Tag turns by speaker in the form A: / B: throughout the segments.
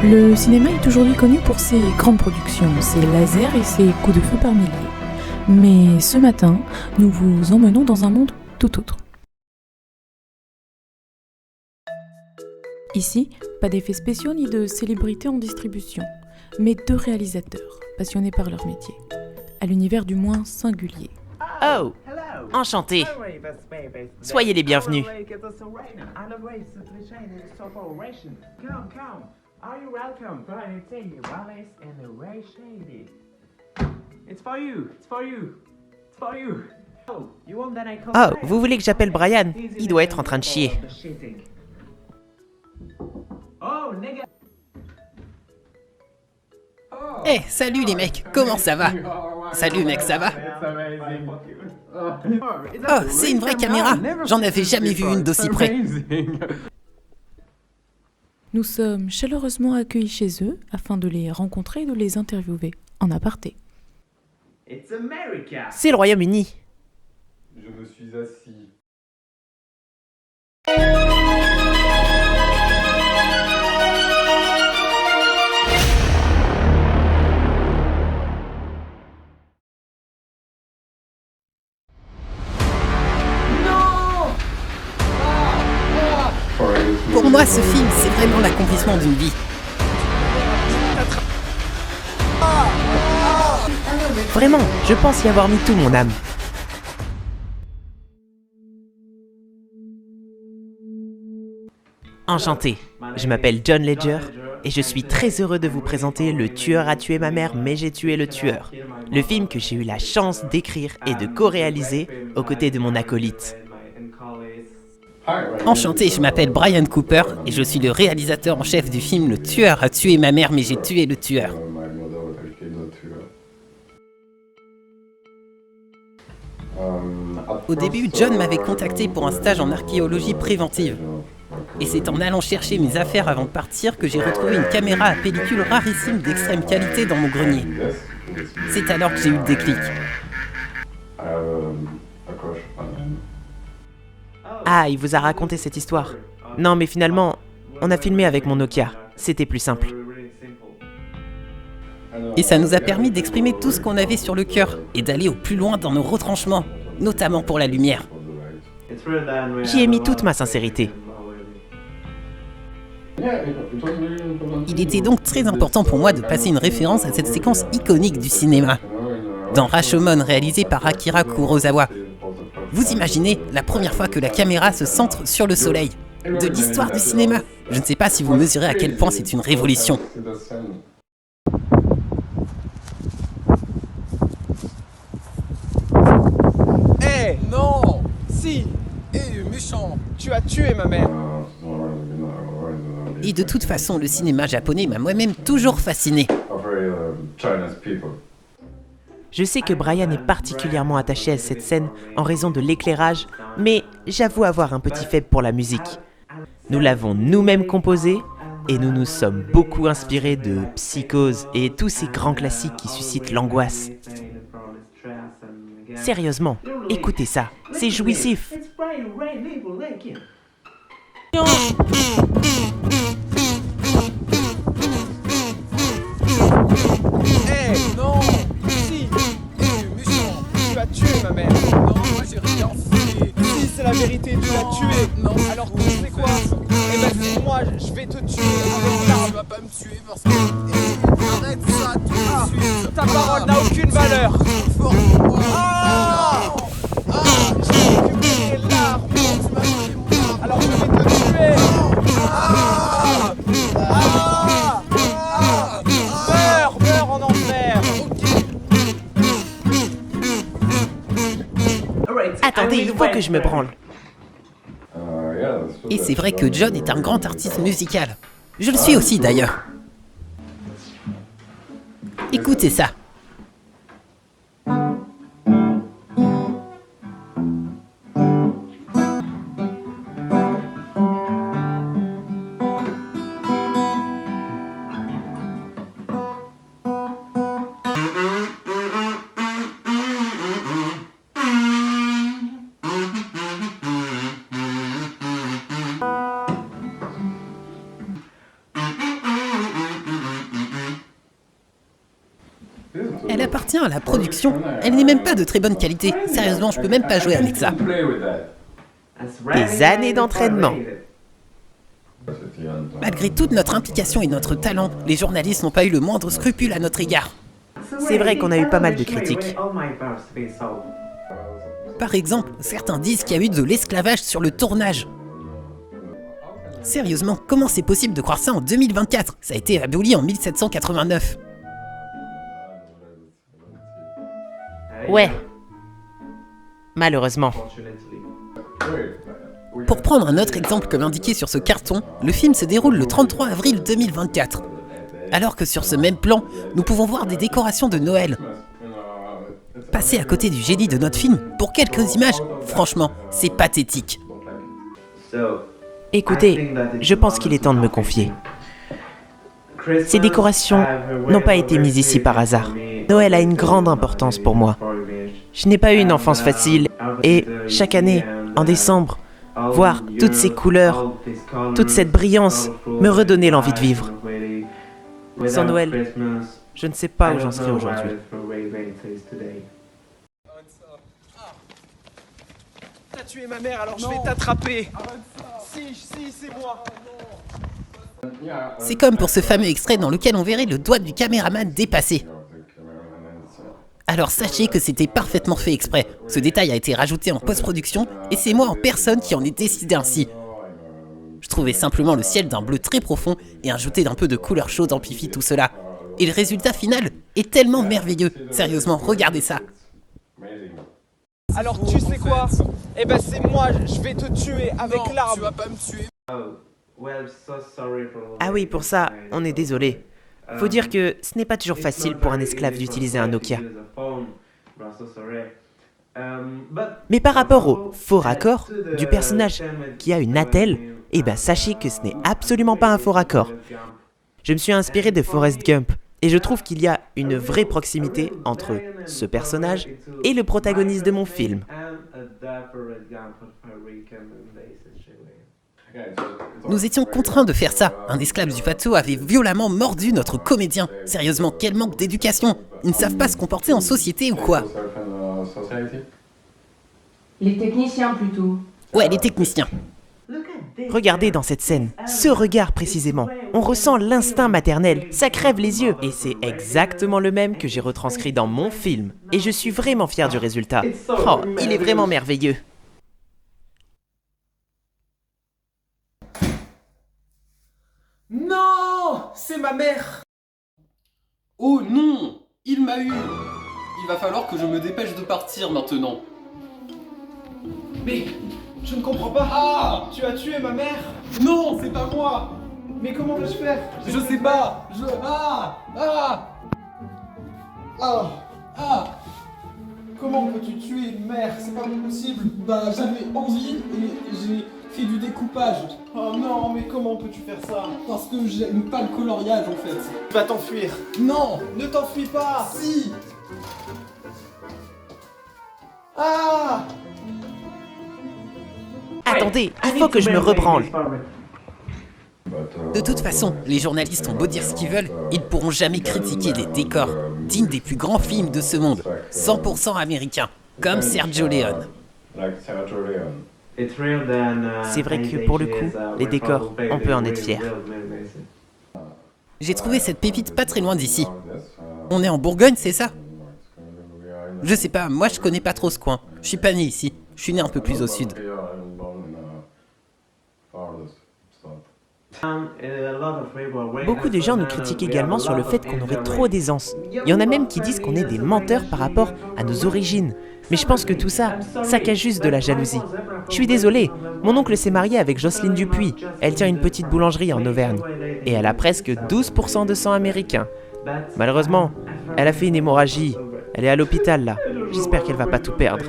A: Le cinéma est aujourd'hui connu pour ses grandes productions, ses lasers et ses coups de feu par milliers. Mais ce matin, nous vous emmenons dans un monde tout autre. Ici, pas d'effets spéciaux ni de célébrités en distribution, mais deux réalisateurs, passionnés par leur métier, à l'univers du moins singulier.
B: Oh, enchanté. Soyez les bienvenus. Oh, vous voulez que j'appelle Brian? Il doit être en train de chier.
C: Eh, salut les mecs, comment ça va? Salut mec, ça va? Oh, c'est une vraie caméra! J'en avais jamais vu une d'aussi près.
A: Nous sommes chaleureusement accueillis chez eux afin de les rencontrer et de les interviewer en aparté.
B: C'est le Royaume-Uni.
D: Je me suis assis.
C: Pour moi, ce film, c'est vraiment l'accomplissement d'une vie.
B: Vraiment, je pense y avoir mis tout mon âme. Enchanté, je m'appelle John Ledger et je suis très heureux de vous présenter Le tueur a tué ma mère mais j'ai tué le tueur. Le film que j'ai eu la chance d'écrire et de co-réaliser aux côtés de mon acolyte.
C: Enchanté, je m'appelle Brian Cooper et je suis le réalisateur en chef du film Le tueur a tué ma mère mais j'ai tué le tueur. Au début, John m'avait contacté pour un stage en archéologie préventive. Et c'est en allant chercher mes affaires avant de partir que j'ai retrouvé une caméra à pellicule rarissime d'extrême qualité dans mon grenier. C'est alors que j'ai eu le déclic.
B: Ah, il vous a raconté cette histoire. Non, mais finalement, on a filmé avec mon Nokia. C'était plus simple.
C: Et ça nous a permis d'exprimer tout ce qu'on avait sur le cœur et d'aller au plus loin dans nos retranchements, notamment pour la lumière.
B: J'y ai mis toute ma sincérité.
C: Il était donc très important pour moi de passer une référence à cette séquence iconique du cinéma. Dans Rashomon, réalisé par Akira Kurosawa. Vous imaginez la première fois que la caméra se centre sur le soleil de l'histoire du cinéma. Je ne sais pas si vous mesurez à quel point c'est une révolution.
E: Eh non! Si! Eh méchant! Tu as tué ma mère!
C: Et de toute façon, le cinéma japonais m'a moi-même toujours fasciné.
B: Je sais que Brian est particulièrement attaché à cette scène en raison de l'éclairage, mais j'avoue avoir un petit faible pour la musique. Nous l'avons nous-mêmes composée et nous nous sommes beaucoup inspirés de Psychose et tous ces grands classiques qui suscitent l'angoisse. Sérieusement, écoutez ça, c'est jouissif.
E: Eh non! Si! Eh méchant! Tu as tué ma mère! Non, moi j'ai rien fait! Si c'est la vérité, tu l'as tué! Non! Alors tu sais quoi? Eh ben c'est moi, je vais te tuer avec l'arme! Tu vas pas me tuer parce que... arrête ça tout de suite! Ta parole n'a aucune valeur! Ah! Ah! J'ai récupéré l'arme! Alors je vais te tuer! Ah! Ah! Ah! Meurs en enfer!
B: Attendez, il faut que je me branle.
C: Et c'est vrai que John est un grand artiste musical. Je le suis aussi d'ailleurs. Écoutez ça. appartient à la production, elle n'est même pas de très bonne qualité. Sérieusement, je peux même pas jouer avec ça.
B: Des années d'entraînement.
C: Malgré toute notre implication et notre talent, les journalistes n'ont pas eu le moindre scrupule à notre égard.
B: C'est vrai qu'on a eu pas mal de critiques.
C: Par exemple, certains disent qu'il y a eu de l'esclavage sur le tournage. Sérieusement, comment c'est possible de croire ça en 2024? Ça a été aboli en 1789.
B: Ouais. Malheureusement.
C: Pour prendre un autre exemple comme indiqué sur ce carton, le film se déroule le 33 avril 2024. Alors que sur ce même plan, nous pouvons voir des décorations de Noël. Passer à côté du génie de notre film pour quelques images, franchement, c'est pathétique.
B: Écoutez, je pense qu'il est temps de me confier. Ces décorations n'ont pas été mises ici par hasard. Noël a une grande importance pour moi. Je n'ai pas eu une enfance facile et chaque année, en décembre, voir toutes ces couleurs, toute cette brillance me redonnait l'envie de vivre. Sans Noël, je ne sais pas où j'en serais aujourd'hui.
E: T'as tué ma mère, alors je vais t'attraper. Si, c'est moi.
C: C'est comme pour ce fameux extrait dans lequel on verrait le doigt du caméraman dépassé. Alors sachez que c'était parfaitement fait exprès. Ce détail a été rajouté en post-production et c'est moi en personne qui en ai décidé ainsi. Je trouvais simplement le ciel d'un bleu très profond et ajouter d'un peu de couleur chaude amplifie tout cela. Et le résultat final est tellement merveilleux. Sérieusement, regardez ça.
E: Alors tu sais quoi? Eh ben c'est moi, je vais te tuer avec l'arme. Tu vas pas me tuer.
B: Ah oui, pour ça, on est désolé. Faut dire que ce n'est pas toujours facile pour un esclave d'utiliser un Nokia. Mais par rapport au faux raccord du personnage qui a une attelle, eh ben sachez que ce n'est absolument pas un faux raccord. Je me suis inspiré de Forrest Gump et je trouve qu'il y a une vraie proximité entre ce personnage et le protagoniste de mon film.
C: Nous étions contraints de faire ça. Un esclave du Faso avait violemment mordu notre comédien. Sérieusement, quel manque d'éducation. Ils ne savent pas se comporter en société ou quoi?
F: Les techniciens plutôt.
C: Ouais, les techniciens.
B: Regardez dans cette scène, ce regard précisément. On ressent l'instinct maternel, ça crève les yeux. Et c'est exactement le même que j'ai retranscrit dans mon film. Et je suis vraiment fier du résultat. Oh, il est vraiment merveilleux.
G: Non, c'est ma mère. Oh non, il m'a eu. Il va falloir que je me dépêche de partir maintenant.
E: Mais je ne comprends pas.
G: Ah,
E: Tu as tué ma mère.
G: non, c'est pas moi.
E: Mais comment vais-je faire?
G: Je sais pas.
E: Comment peux-tu tuer une mère? C'est pas possible.
G: Bah, j'avais envie et j'ai fait du découpage.
E: Oh non, mais comment peux-tu faire ça?
G: Parce que j'aime pas le coloriage en fait.
E: Tu vas t'enfuir.
G: Non.
E: Ne t'enfuis pas.
G: Si.
E: Ah!
B: Attendez, il faut que je me rebranle.
C: De toute façon, les journalistes ont beau dire ce qu'ils veulent, ils ne pourront jamais critiquer des décors dignes des plus grands films de ce monde, 100% américains, comme Sergio Leone.
B: C'est vrai que pour le coup, les décors, on peut en être fier.
C: J'ai trouvé cette pépite pas très loin d'ici. On est en Bourgogne, c'est ça? Je sais pas, moi je connais pas trop ce coin. Je suis pas né ici, je suis né un peu plus au sud.
B: Beaucoup de gens nous critiquent également sur le fait qu'on aurait trop d'aisance. Il y en a même qui disent qu'on est des menteurs par rapport à nos origines. Mais je pense que tout ça, ça cache juste de la jalousie. Je suis désolé, mon oncle s'est marié avec Jocelyne Dupuis. Elle tient une petite boulangerie en Auvergne. Et elle a presque 12% de sang américain. Malheureusement, elle a fait une hémorragie. Elle est à l'hôpital là. J'espère qu'elle va pas tout perdre.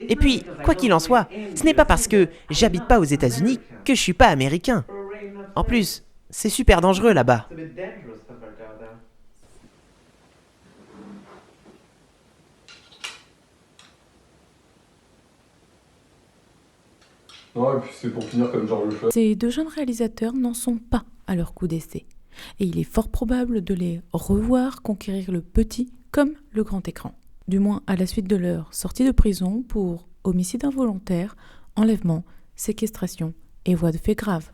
B: Et puis, quoi qu'il en soit, ce n'est pas parce que j'habite pas aux États-Unis que je suis pas américain. En plus, c'est super dangereux là-bas.
D: Non, et puis c'est pour finir comme Georges Floyd.
A: Ces deux jeunes réalisateurs n'en sont pas à leur coup d'essai. Et il est fort probable de les revoir conquérir le petit comme le grand écran. Du moins à la suite de leur sortie de prison pour homicide involontaire, enlèvement, séquestration et voies de fait graves.